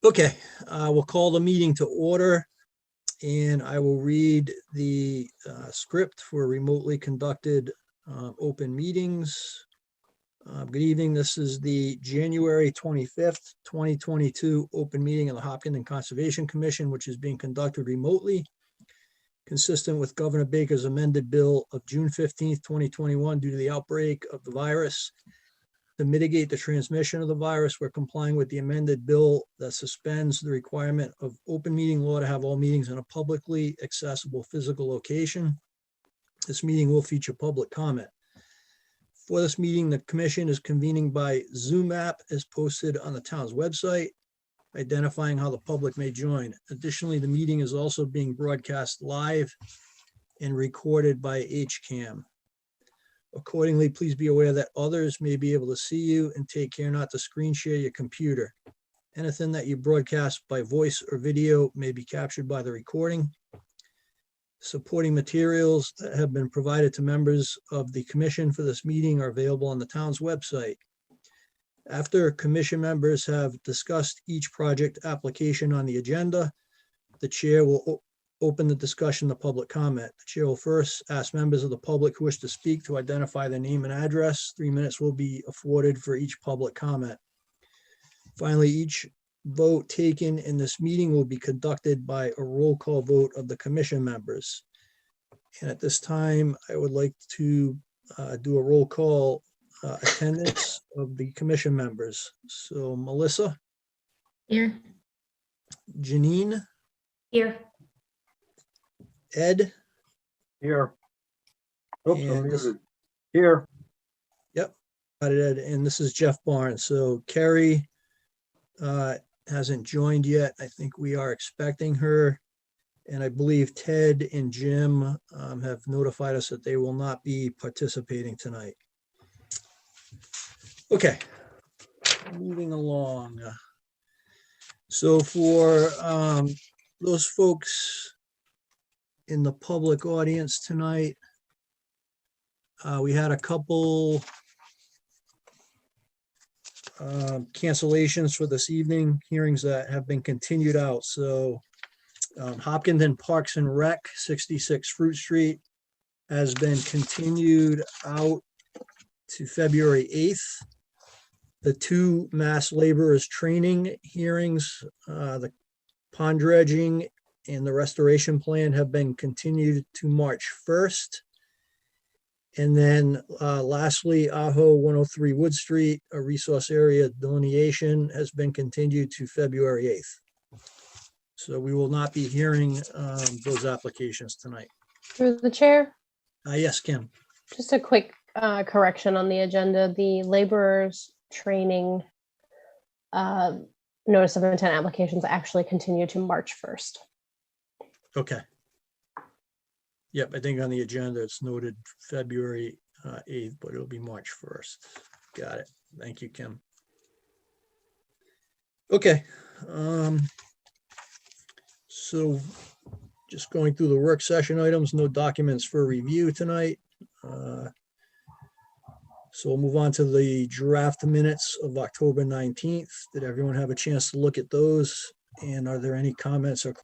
Okay, we'll call the meeting to order, and I will read the script for remotely conducted open meetings. Good evening. This is the January 25th, 2022 open meeting of the Hopkinton Conservation Commission, which is being conducted remotely, consistent with Governor Baker's amended bill of June 15th, 2021, due to the outbreak of the virus. To mitigate the transmission of the virus, we're complying with the amended bill that suspends the requirement of open meeting law to have all meetings in a publicly accessible physical location. This meeting will feature public comment. For this meeting, the commission is convening by Zoom app as posted on the town's website, identifying how the public may join. Additionally, the meeting is also being broadcast live and recorded by HCAM. Accordingly, please be aware that others may be able to see you, and take care not to screen share your computer. Anything that you broadcast by voice or video may be captured by the recording. Supporting materials that have been provided to members of the commission for this meeting are available on the town's website. After commission members have discussed each project application on the agenda, the chair will open the discussion to public comment. The chair will first ask members of the public who wish to speak to identify their name and address. 3 minutes will be afforded for each public comment. Finally, each vote taken in this meeting will be conducted by a roll call vote of the commission members. And at this time, I would like to do a roll call attendance of the commission members. So Melissa, Here. Janine, Here. Ed, Here. Oops, I'm and this, muted. Here. got it, Ed, and this is Jeff Barnes. So Carrie hasn't joined yet. I think we are expecting her. And I believe Ted and Jim have notified us that they will not be participating tonight. Okay, moving along. So for those folks in the public audience tonight, we had a couple cancellations for this evening, hearings that have been continued out. So Hopkinton Parks and Rec, 66 Fruit Street, has been continued out to February 8th. The two mass laborers training hearings, the pond dredging and the restoration plan, have been continued to March 1st. And then lastly, Aho 103 Wood Street, a resource area delineation, has been continued to February 8th. So we will not be hearing those applications tonight. Through the chair, Yes, Kim. just a quick correction on the agenda. The laborers training notice of intent applications actually continue to March 1st. Okay. Yep, I think on the agenda it's noted February 8th, but it'll be March 1st. Got it. Thank you, Kim. Okay. So just going through the work session items, no documents for review tonight. So we'll move on to the draft minutes of October 19th. Did everyone have a chance to look at those? And are there any comments or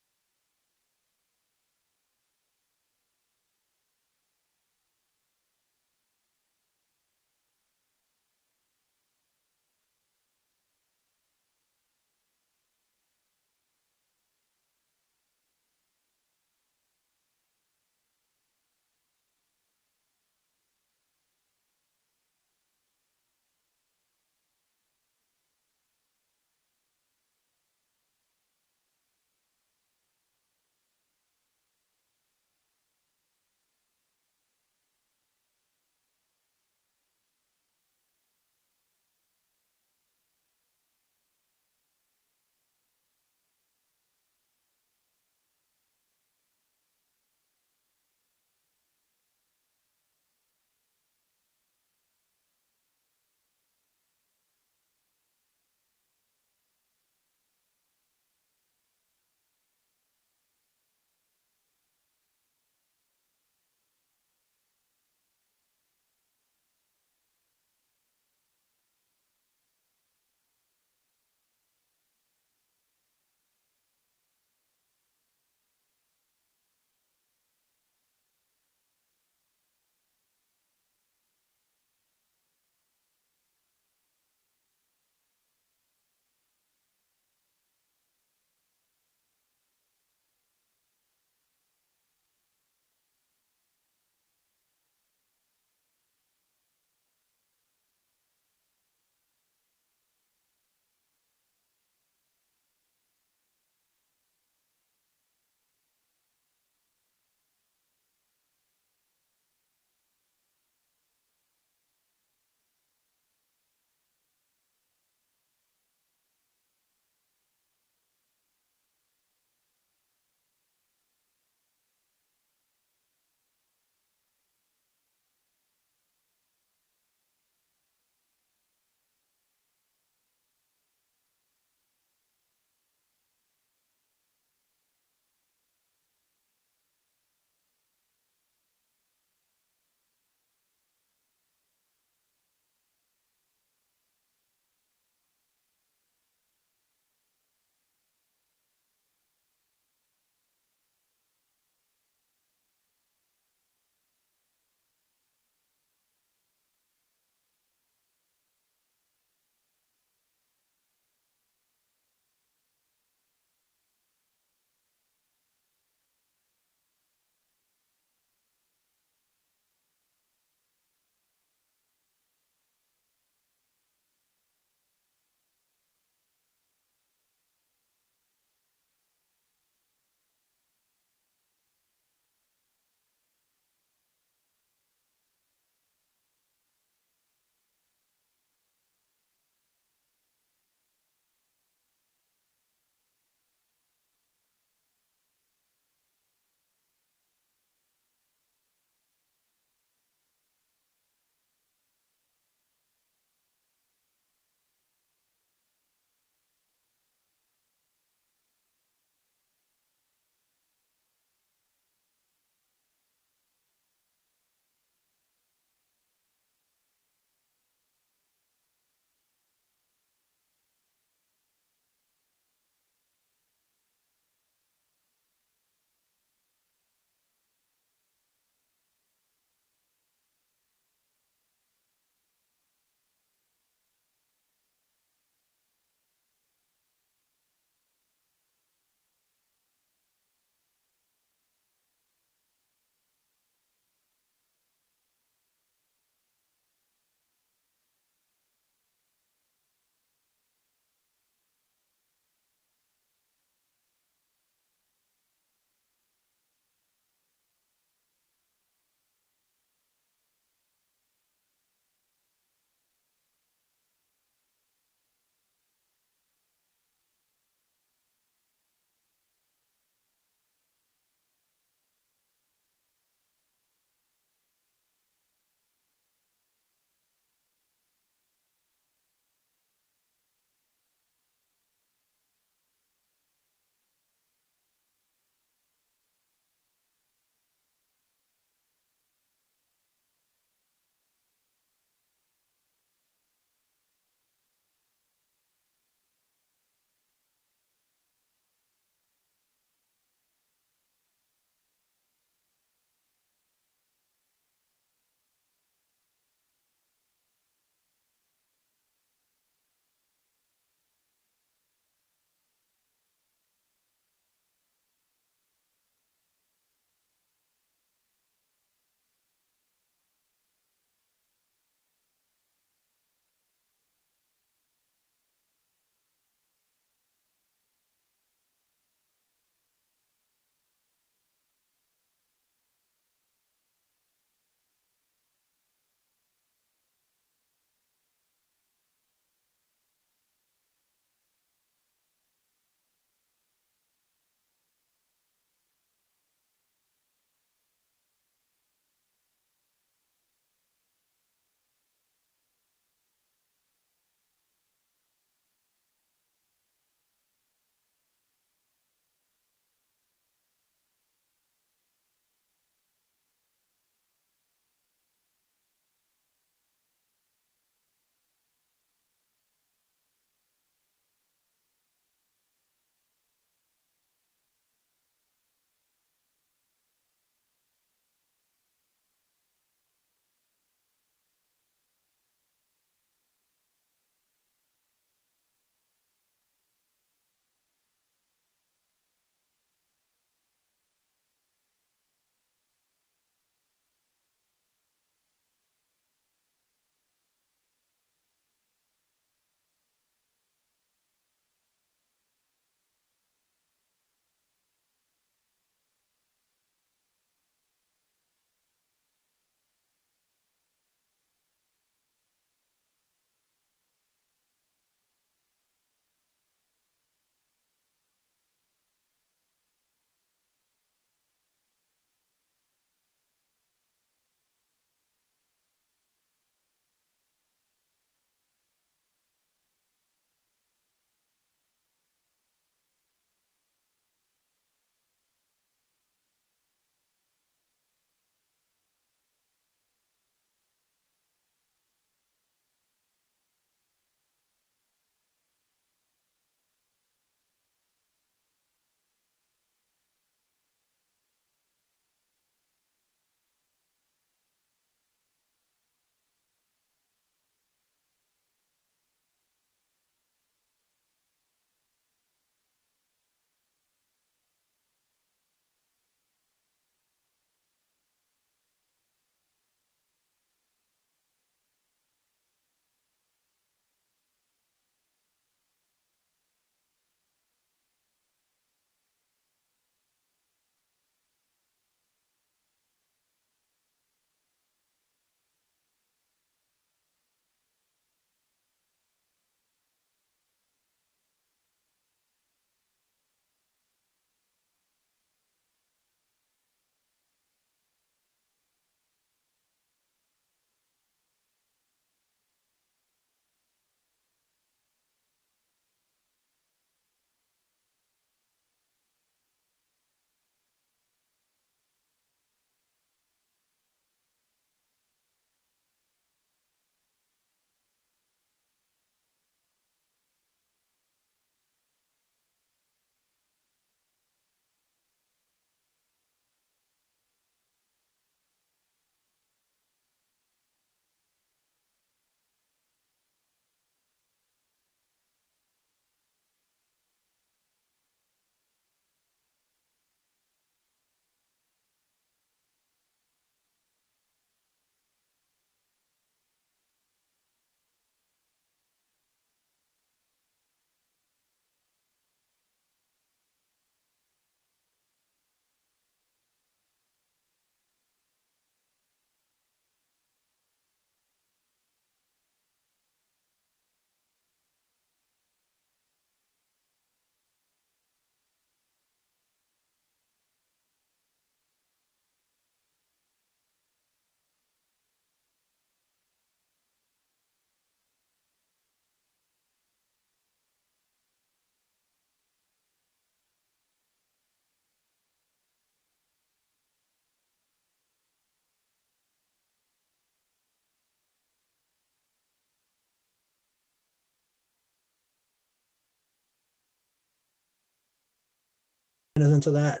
Anything to that?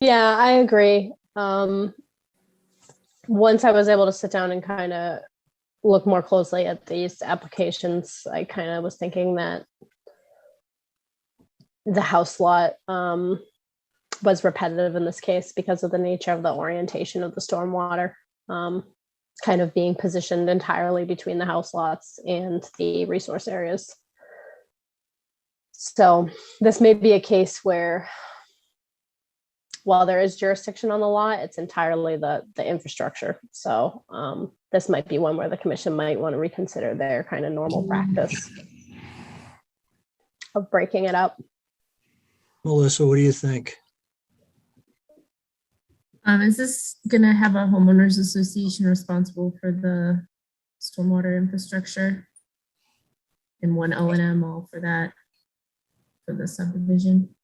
Yeah, I agree. Once I was able to sit down and kind of look more closely at these applications, I kind of was thinking that the house lot was repetitive in this case because of the nature of the orientation of the stormwater, kind of being positioned entirely between the house lots and the resource areas. So this may be a case where, while there is jurisdiction on the lot, it's entirely the infrastructure. So this might be one where the commission might want to reconsider their kind of normal practice of breaking it up. Melissa, what do you think? Is this gonna have a homeowners association responsible for the stormwater infrastructure? And one O&M all for that, for the subdivision?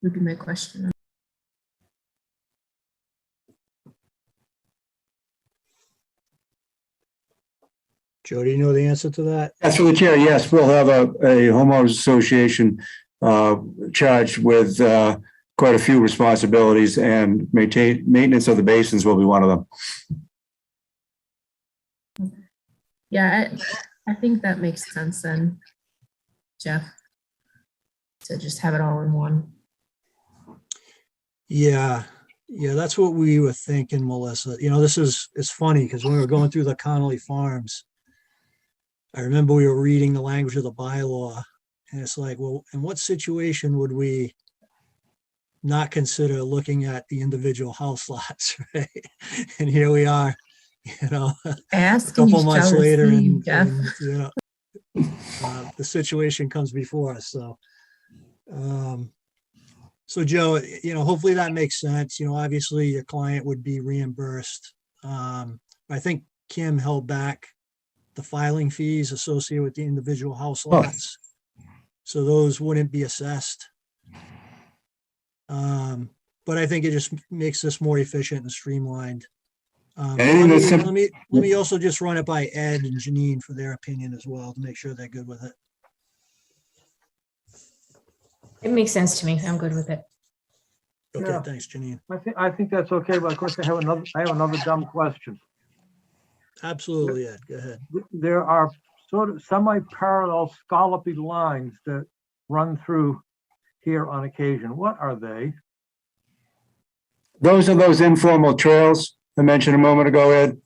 Would be my question. Joe, do you know the answer to that? That's for the chair. Yes, we'll have a homeowners association charged with quite a few responsibilities, and maintenance of the basins will be one of them. Yeah, I think that makes sense then, Jeff, to just have it all in one. Yeah, that's what we were thinking, Melissa. You know, it's funny because when we were going through the Connolly Farms, I remember we were reading the language of the bylaw, and it's like, well, in what situation would we not consider looking at the individual house lots, right? And here we are, you know, a Ask and you couple months shall later, receive, Jeff. and you know, the situation comes before us. So Joe, you know, hopefully that makes sense. You know, obviously your client would be reimbursed. I think Kim held back the filing fees associated with the individual house lots. So those wouldn't be assessed. But I think it just makes this more efficient and streamlined. Anything that's Let me also just run it by Ed and Janine for their opinion as well to make sure they're good with it. It makes sense to me. I'm good with it. Okay, Yeah. thanks, Janine. I think that's okay, but of course I have another dumb question. Absolutely, Ed, go ahead. There are sort of semi-parallel scallopy lines that run through here on occasion. What are they? Those are those informal trails I mentioned a moment ago, Ed,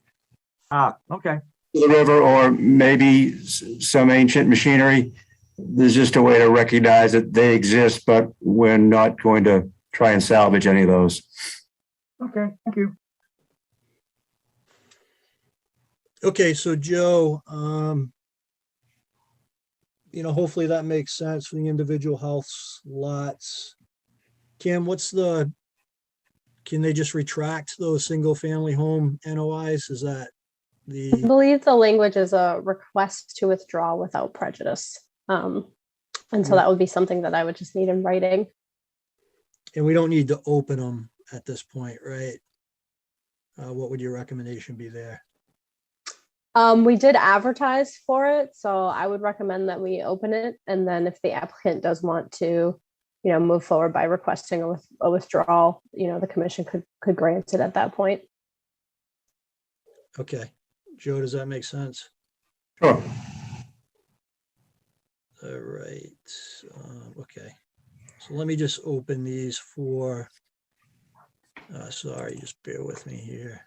Ah, okay. the river, or maybe some ancient machinery. There's just a way to recognize that they exist, but we're not going to try and salvage any of those. Okay, thank you. Okay, so Joe, you know, hopefully that makes sense for the individual house lots. Kim, can they just retract those single family home NOIs? Is that I the, believe the language is a request to withdraw without prejudice. And so that would be something that I would just need in writing. and we don't need to open them at this point, right? What would your recommendation be there? We did advertise for it, so I would recommend that we open it. And then if the applicant does want to, you know, move forward by requesting a withdrawal, you know, the commission could grant it at that point. Okay, Joe, does that make sense? Sure. All right, okay. So let me just open these for, sorry, just bear with me here.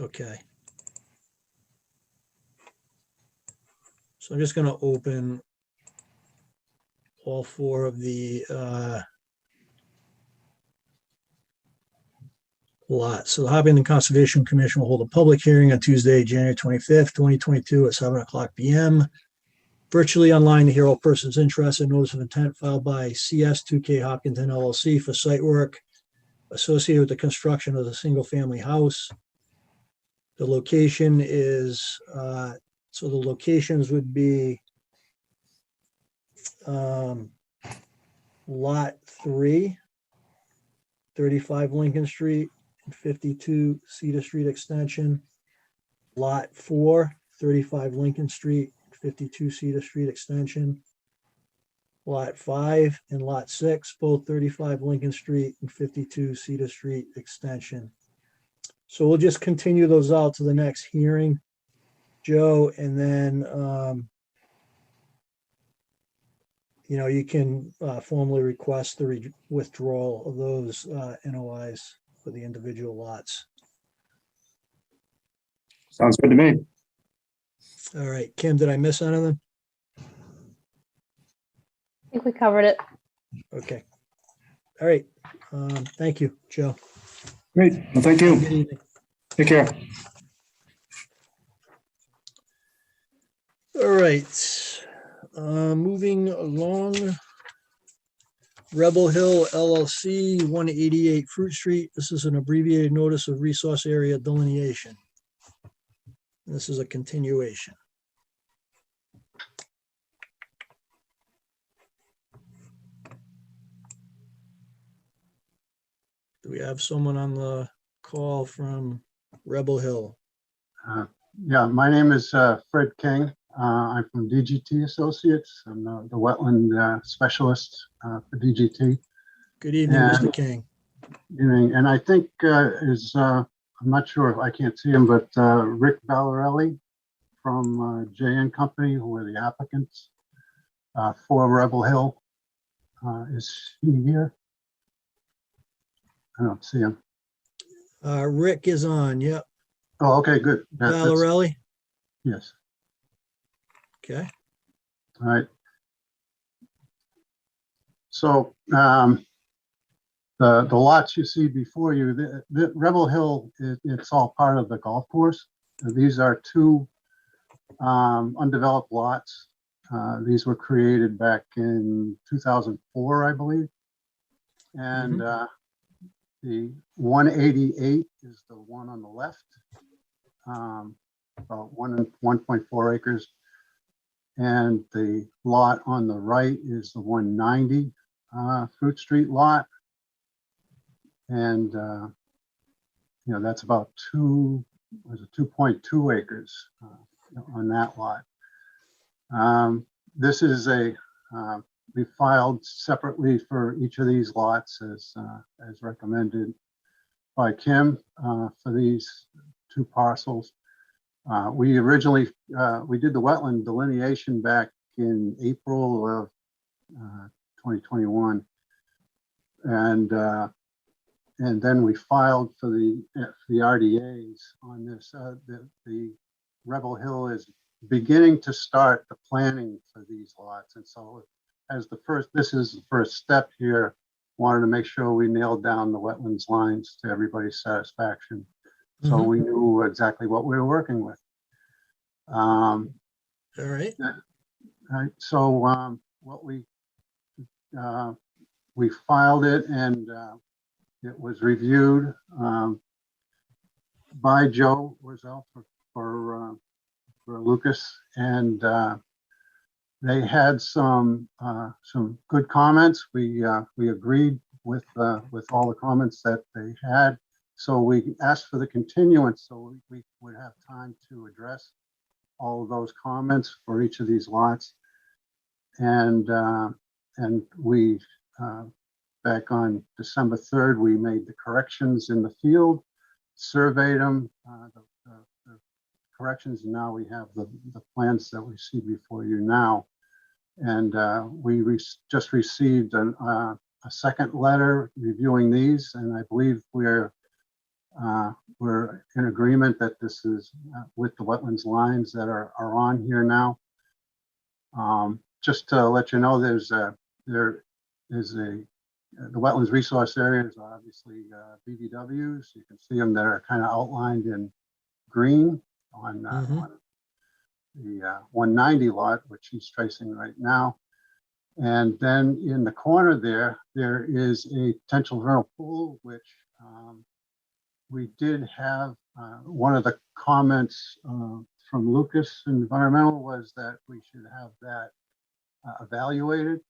Okay. So I'm just gonna open all four of the lots. So the Harbor Conservation Commission will hold a public hearing on Tuesday, January 25th, 2022 at 7:00 p.m. Virtually online to hear all persons interested. Notice of intent filed by CS2K Hopkinton LLC for site work associated with the construction of the single-family house. The location is, so the locations would be Lot 3, 35 Lincoln Street, and 52 Cedar Street Extension. Lot 4, 35 Lincoln Street, 52 Cedar Street Extension. Lot 5 and Lot 6, both 35 Lincoln Street and 52 Cedar Street Extension. So we'll just continue those out to the next hearing, Joe, and then, you can formally request the withdrawal of those NOIs for the individual lots. Sounds good to me. All right, Kim, did I miss anything? I think we covered it. Okay. All right. Thank you, Joe. Great. Well, thank you. Good evening. Take care. All right. Moving along. Rebel Hill LLC, 188 Fruit Street. This is an abbreviated notice of resource area delineation. This is a continuation. Do we have someone on the call from Rebel Hill? Yeah, my name is Fred King. I'm from DGT Associates. I'm the wetland specialist for DGT. Good evening, And- Mr. King. And I think I'm not sure if I can't see him, but Rick Valarelli from JN Company, who are the applicants for Rebel Hill. Is he here? I don't see him. Rick is on, yep. Oh, okay, good. Valarelli, Yes, okay. all right. So the lots you see before you, the Rebel Hill, it's all part of the golf course. These are two undeveloped lots. These were created back in 2004, I believe. And the 188 is the one on the left, about 1.4 acres. And the lot on the right is the 190 Fruit Street lot. And, that's about 2.2 acres on that lot. This is we filed separately for each of these lots as recommended by Kim for these two parcels. We originally, we did the wetland delineation back in April of 2021. And then we filed for the RDAs on this. The Rebel Hill is beginning to start the planning for these lots. And so this is the first step here. Wanted to make sure we nailed down the wetlands lines to everybody's satisfaction. So we knew exactly what we were working with. All right. Right. So what we filed it, and it was reviewed by Joe Wurzel for Lucas, and they had some good comments. We agreed with all the comments that they had. So we asked for the continuance so we would have time to address all of those comments for each of these lots. And we back on December 3rd, we made the corrections in the field, surveyed them, the corrections, and now we have the plans that we see before you now. And we just received a second letter reviewing these, and I believe we're in agreement that this is with the wetlands lines that are on here now. Just to let you know, the wetlands resource areas are obviously BVWs. You can see them that are kind of outlined in green on the 190 lot, which he's tracing right now. And then in the corner there is a potential vernal pool, which we did have. One of the comments from Lucas Environmental was that we should have that evaluated,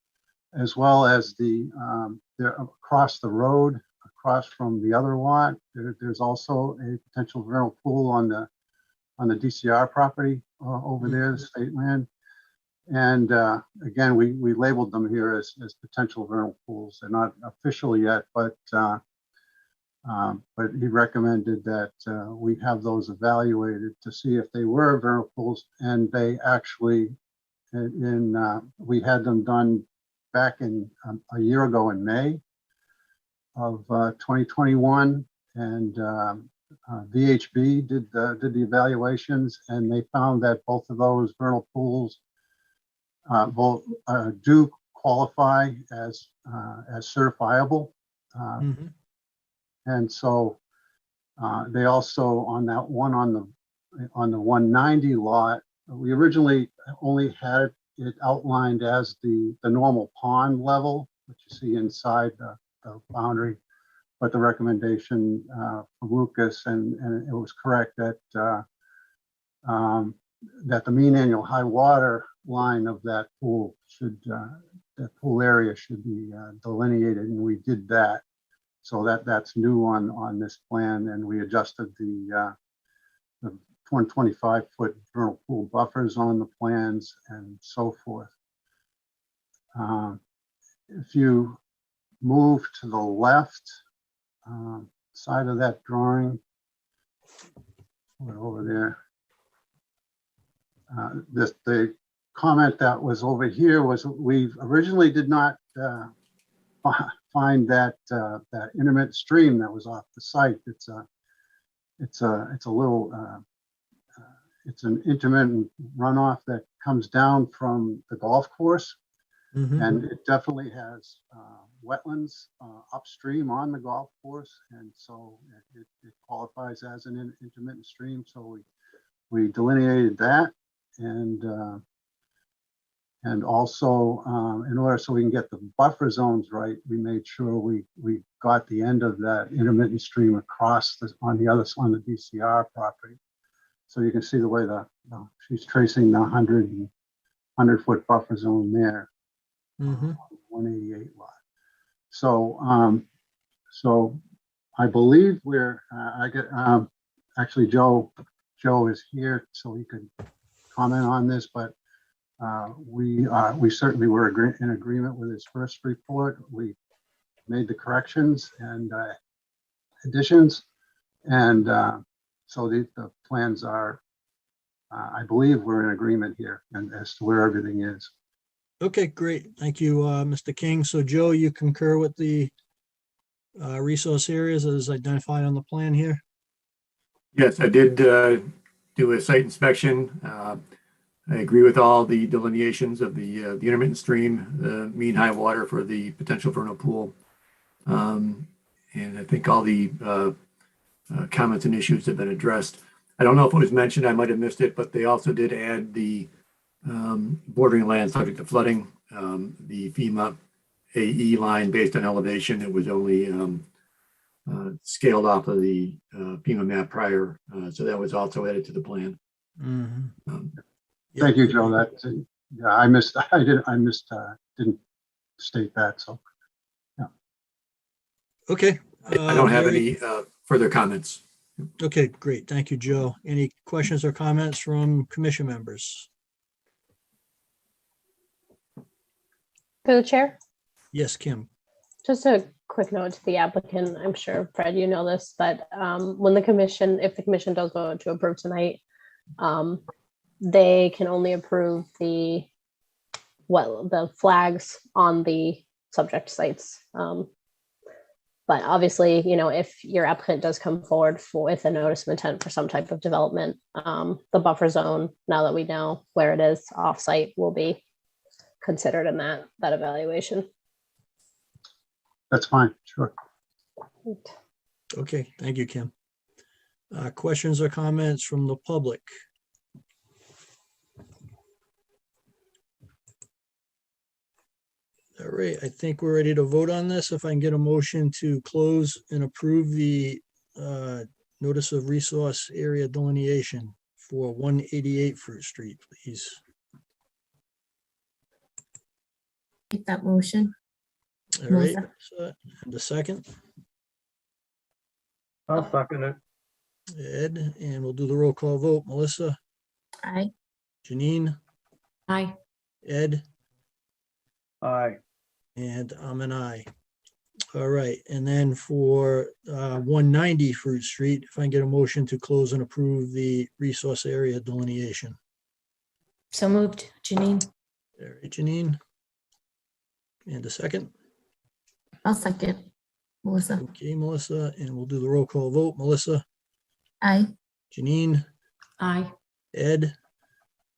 as well as there across the road, across from the other lot. There's also a potential vernal pool on the DCR property over there, the state land. And again, we labeled them here as potential vernal pools. They're not official yet, but he recommended that we have those evaluated to see if they were vernal pools. And they actually, we had them done back in a year ago in May of 2021, and VHB did the evaluations, and they found that both of those vernal pools both do qualify as certifiable. Mhm. And so they also, on that one on the 190 lot, we originally only had it outlined as the normal pond level, which you see inside the boundary. But the recommendation from Lucas, and it was correct that that the mean annual high water line of that pool should, that pool area should be delineated, and we did that. So that's new on this plan, and we adjusted the 125-foot vernal pool buffers on the plans and so forth. If you move to the left side of that drawing, over there, the comment that was over here was we originally did not find that that intermittent stream that was off the site. It's a little it's an intermittent runoff that comes down from the golf course, Mhm. and it definitely has wetlands upstream on the golf course, and so it qualifies as an intermittent stream. So we delineated that, and also in order so we can get the buffer zones right, we made sure we got the end of that intermittent stream across on the DCR property. So you can see the way she's tracing the 100-foot buffer zone there, Mhm. 188 lot. So so I believe we're actually Joe is here, so he could comment on this, but we certainly were in agreement with his first report. We made the corrections and additions, and so the plans are, I believe we're in agreement here and as to where everything is. Okay, great. Thank you, Mr. King. So Joe, you concur with the resource areas as identified on the plan here? Yes, I did do a site inspection. I agree with all the delineations of the intermittent stream, the mean high water for the potential vernal pool. And I think all the comments and issues have been addressed. I don't know if it was mentioned, I might have missed it, but they also did add the bordering land subject to flooding, the FEMA AE line based on elevation. It was only scaled off of the FEMA map prior. So that was also added to the plan. Mhm. Yeah. Thank you, Joe. Yeah, I didn't state that. So Okay. I don't have Mary- any further comments. Okay, great. Thank you, Joe. Any questions or comments from commission members? For the chair, Yes, Kim. just a quick note to the applicant. I'm sure, Fred, you know this, but when if the commission does vote to approve tonight, they can only approve the flags on the subject sites. But obviously, if your applicant does come forward with a notice of intent for some type of development, the buffer zone, now that we know where it is off-site, will be considered in that evaluation. that's fine. Sure. Okay, thank you, Kim. Questions or comments from the public? All right, I think we're ready to vote on this. If I can get a motion to close and approve the notice of resource area delineation for 188 Fruit Street, please. Make that motion. All right, Melissa. so, and a second. I'll second it. Ed, and we'll do the roll call vote. Melissa, Aye. Janine, Aye. Ed, Aye. and I'm an aye. All right, and then for 190 Fruit Street, if I can get a motion to close and approve the resource area delineation. So moved. Janine. All right, Janine. And a second. I'll second. Melissa. Okay, Melissa, and we'll do the roll call vote. Melissa, Aye. Janine, Aye. Ed,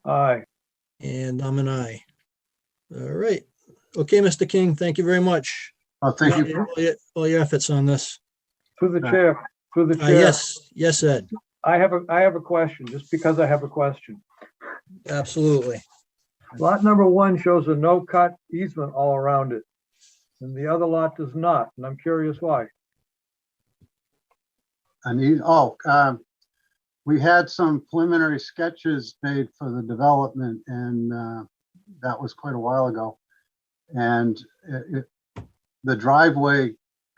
Aye. and I'm an aye. All right. Okay, Mr. King, thank you very much. Oh, thank you. For all your efforts on this. Through the chair, Yes, Ed, I have a question, just because I have a question. absolutely. Lot number 1 shows a no-cut easement all around it, and the other lot does not, and I'm curious why. We had some preliminary sketches made for the development, and that was quite a while ago. And the driveway,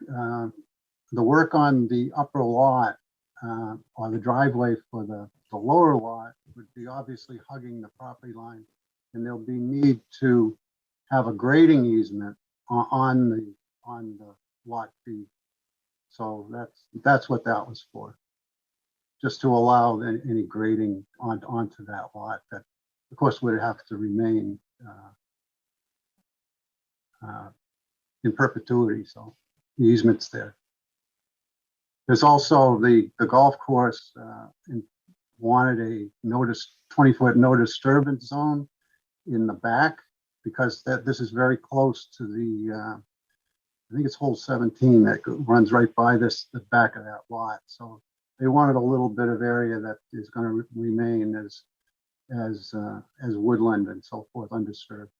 the work on the upper lot, or the driveway for the lower lot would be obviously hugging the property line. And there'll be need to have a grading easement on the lot B. So that's what that was for. Just to allow any grading onto that lot that, of course, would have to remain in perpetuity. So the easement's there. There's also the golf course wanted a 20-foot no disturbance zone in the back, because this is very close to the I think it's hole 17 that runs right by the back of that lot. So they wanted a little bit of area that is going to remain as woodland and so forth, undisturbed.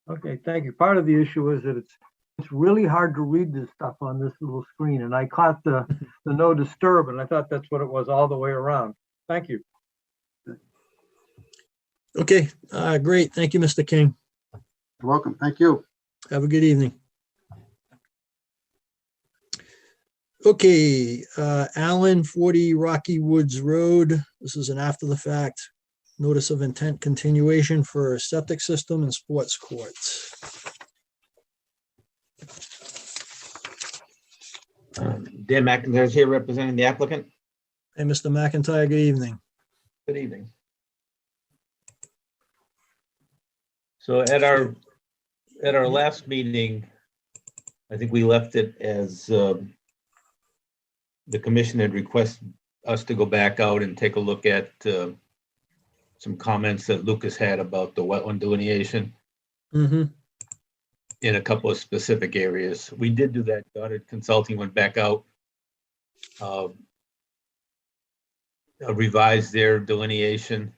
Okay, thank you. Part of the issue is that it's really hard to read this stuff on this little screen, and I caught the no disturb, and I thought that's what it was all the way around. Thank you. Okay, great. Thank you, Mr. King. You're welcome. Thank you. Have a good evening. Okay, Allen, 40 Rocky Woods Road. This is an after the fact notice of intent continuation for a septic system and sports courts. Dan McIntyre is here representing the applicant. Hey, Mr. McIntyre, good evening. Good evening. So at our last meeting, I think we left it as the commission had requested us to go back out and take a look at some comments that Lucas had about the wetland delineation Mm-hmm. in a couple of specific areas. We did do that. Goddard Consulting went back out, revised their delineation.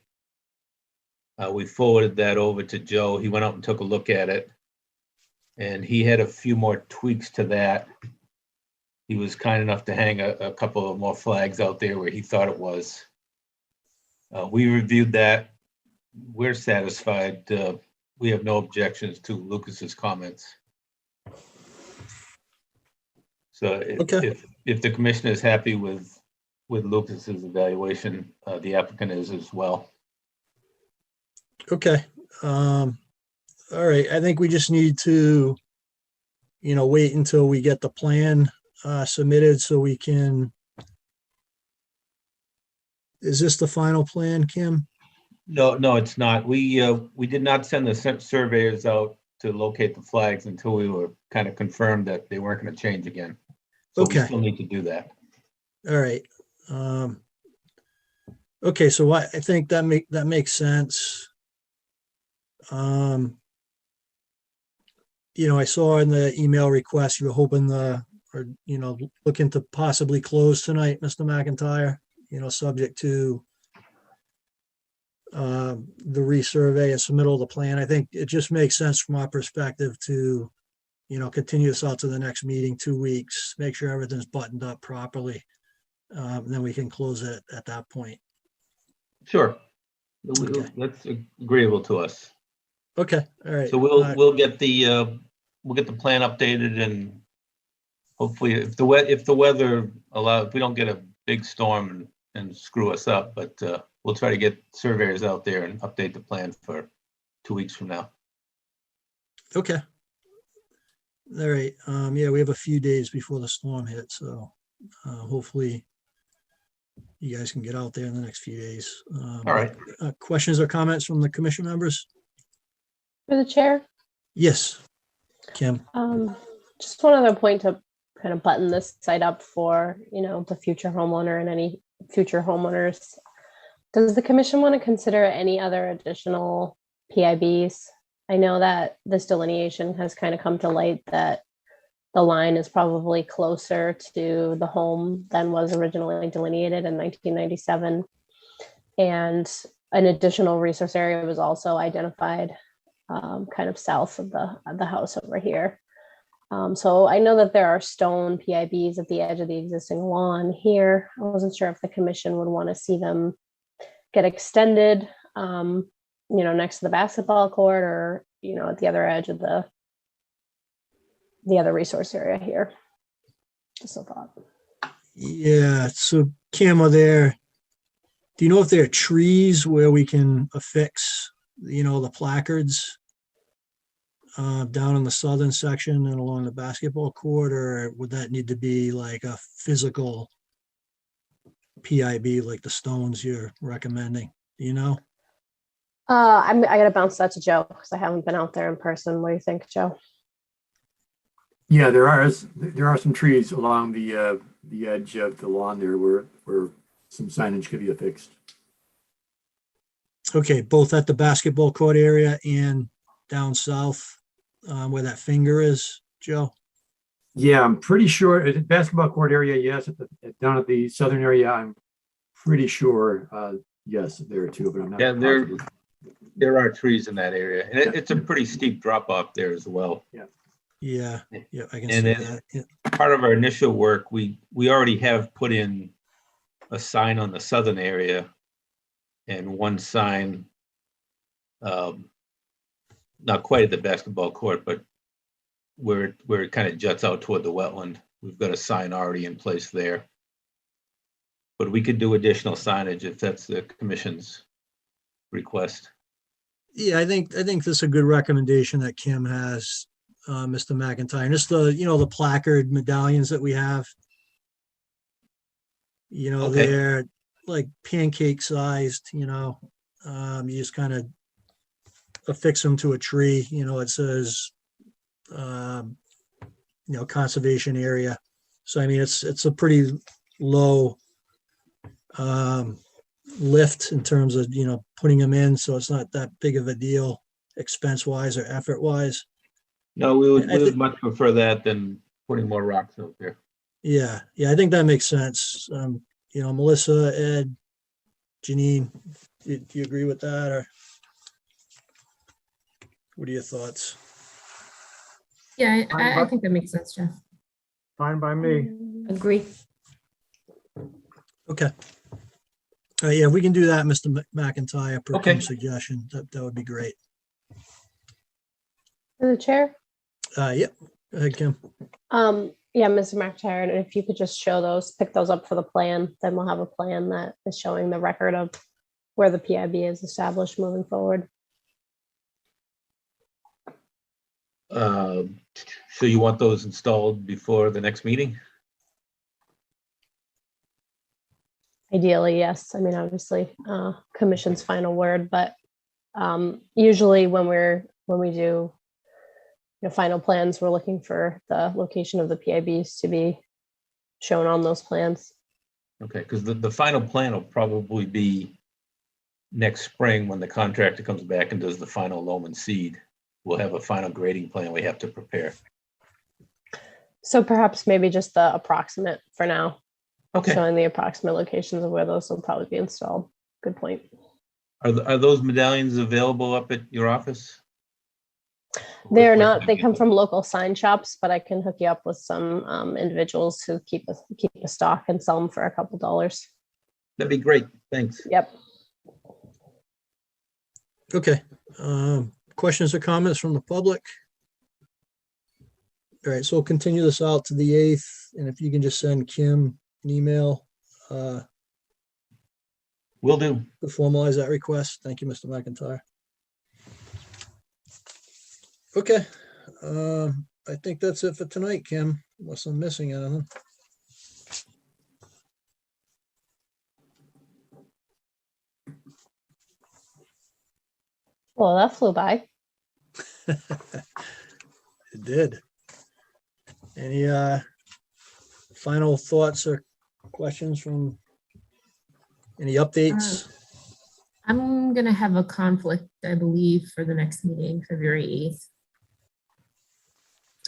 We forwarded that over to Joe. He went out and took a look at it, and he had a few more tweaks to that. He was kind enough to hang a couple of more flags out there where he thought it was. We reviewed that. We're satisfied. We have no objections to Lucas's comments. So Okay. if the commission is happy with Lucas's evaluation, the applicant is as well. Okay. All right. I think we just need to, wait until we get the plan submitted so we can. Is this the final plan, Kim? No, it's not. We did not send the surveyors out to locate the flags until we were kind of confirmed that they weren't going to change again. So Okay. we still need to do that. All right. Okay, so I think that makes sense. I saw in the email request, you were hoping looking to possibly close tonight, Mr. McIntyre, subject to the resurvey and submittal of the plan. I think it just makes sense from our perspective to, continue this out to the next meeting, 2 weeks, make sure everything's buttoned up properly. Then we can close it at that point. Sure. Okay. That's agreeable to us. Okay, all right. So we'll get the plan updated, and hopefully if the weather allows, if we don't get a big storm and and screw us up, but we'll try to get surveyors out there and update the plan for 2 weeks from now. Okay. All right. Yeah, we have a few days before the storm hits, so hopefully you guys can get out there in the next few days. All right. Questions or comments from the commission members? For the chair, Yes. Kim? just one other point to kind of button this site up for, you know, the future homeowner and any future homeowners. Does the commission want to consider any other additional PIBs? I know that this delineation has kind of come to light that the line is probably closer to the home than was originally delineated in 1997. And an additional resource area was also identified kind of south of the house over here. So I know that there are stone PIBs at the edge of the existing lawn here. I wasn't sure if the commission would want to see them get extended, you know, next to the basketball court or, you know, at the other edge of the other resource area here. Just a thought. Yeah, so Kim, do you know if there are trees where we can affix, you know, the placards down in the southern section and along the basketball court, or would that need to be like a physical PIB like the stones you're recommending? Do you know? I gotta bounce that to Joe because I haven't been out there in person. What do you think, Joe? Yeah, there are some trees along the edge of the lawn there where some signage could be affixed. Okay, both at the basketball court area and down south where that finger is, Joe? Yeah, I'm pretty sure at the basketball court area, yes. Down at the southern area, I'm pretty sure, yes, there are two, but I'm not. Yeah, positive. there are trees in that area, and it's a pretty steep drop off there as well. Yeah, I can see And then that. Yeah. part of our initial work, we already have put in a sign on the southern area and one sign, not quite at the basketball court, but where it kind of juts out toward the wetland. We've got a sign already in place there. But we could do additional signage if that's the commission's request. Yeah, I think this is a good recommendation that Kim has, Mr. McIntyre. And just the, you know, the placard medallions that we have. You know, Okay. they're like pancake sized, you know. You just kind of affix them to a tree, you know, it says, you know, conservation area. So, I mean, it's a pretty low lift in terms of, you know, putting them in. So it's not that big of a deal expense wise or effort wise. No, we I would think- much prefer that than putting more rocks out there. Yeah, I think that makes sense. You know, Melissa, Ed, Janine, do you agree with that, or what are your thoughts? Yeah, I think that makes sense, Jeff. Fine by me. Agree. Okay. Yeah, if we can do that, Mr. McIntyre, per Okay. Kim's suggestion, that would be great. To the chair? Yep, go ahead, Kim. Yeah, Mr. McIntyre, and if you could just show those, pick those up for the plan, then we'll have a plan that is showing the record of where the PIB is established moving forward. So you want those installed before the next meeting? Ideally, yes. I mean, obviously, commission's final word, but usually when we do, you know, final plans, we're looking for the location of the PIBs to be shown on those plans. Okay, because the final plan will probably be next spring when the contractor comes back and does the final loam and seed. We'll have a final grading plan we have to prepare. So perhaps maybe just the approximate for now, Okay, showing the approximate locations of where those will probably be installed. Good point. are those medallions available up at your office? They're not, they come from local sign shops, but I can hook you up with some individuals who keep a stock and sell them for a couple dollars. That'd be great, thanks. Yep. Okay. Questions or comments from the public? All right, so we'll continue this out to the 8th, and if you can just send Kim an email Will do. to formalize that request. Thank you, Mr. McIntyre. Okay, I think that's it for tonight, Kim, unless I'm missing anything. Well, that flew by. It did. Any final thoughts or questions from any updates? I'm gonna have a conflict, I believe, for the next meeting, February 8th.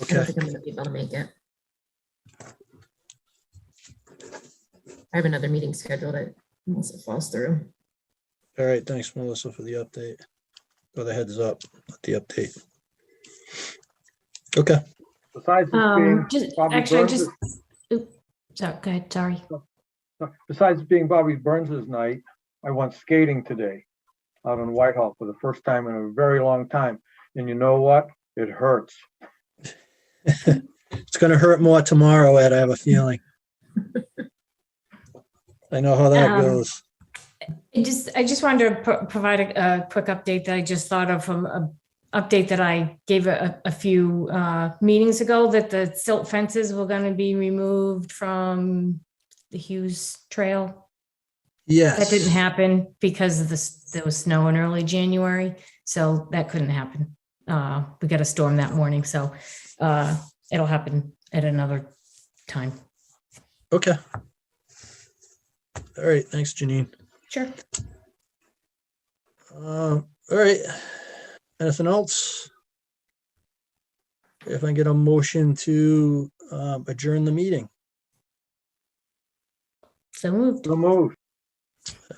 I don't Okay, think I'm gonna be able to make it. I have another meeting scheduled unless it falls through. all right, thanks, Melissa, for the update. Or the heads up, not the update. Okay, Besides this being Just, Bobby actually, I Burns' just, oops, sorry, go ahead, sorry. Besides being Bobby Burns's night, I went skating today out in Whitehall for the first time in a very long time. And you know what? It hurts. it's gonna hurt more tomorrow, Ed, I have a feeling. I know how that goes. I just wanted to provide a quick update that I just thought of from a update that I gave a few meetings ago, that the silt fences were going to be removed from the Hughes Trail. Yes. That didn't happen because of there was snow in early January, so that couldn't happen. We got a storm that morning, so it'll happen at another time. Okay. All right, thanks, Janine. Sure. All right. Anything else? If I can get a motion to adjourn the meeting. So moved. So moved.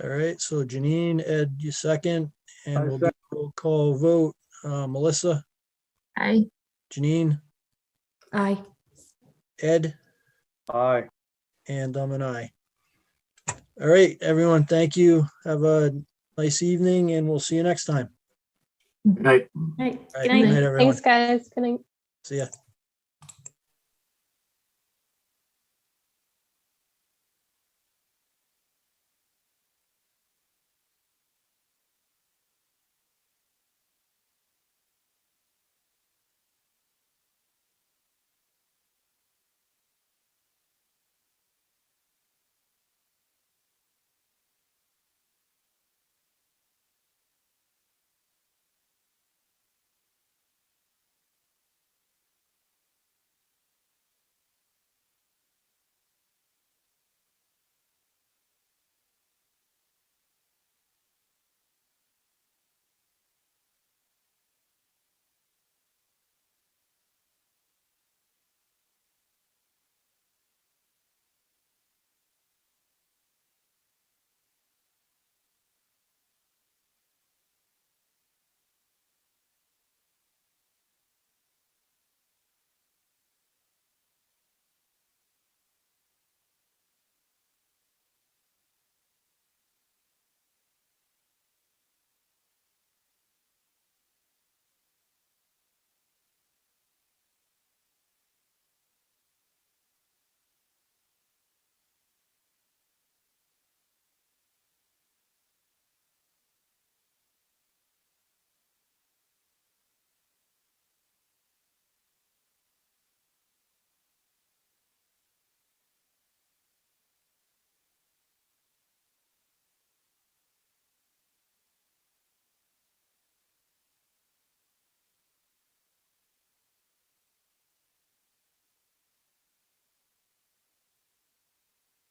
All right, so Janine, Ed, you second, and I we'll do a roll call vote. Melissa, Hi. Janine, Aye. Ed, Aye. and I'm an aye. All right, everyone, thank you. Have a nice evening, and we'll see you next time. Good night. Right. All right, Good night. Good night, everyone. Thanks, guys. Good night. See ya.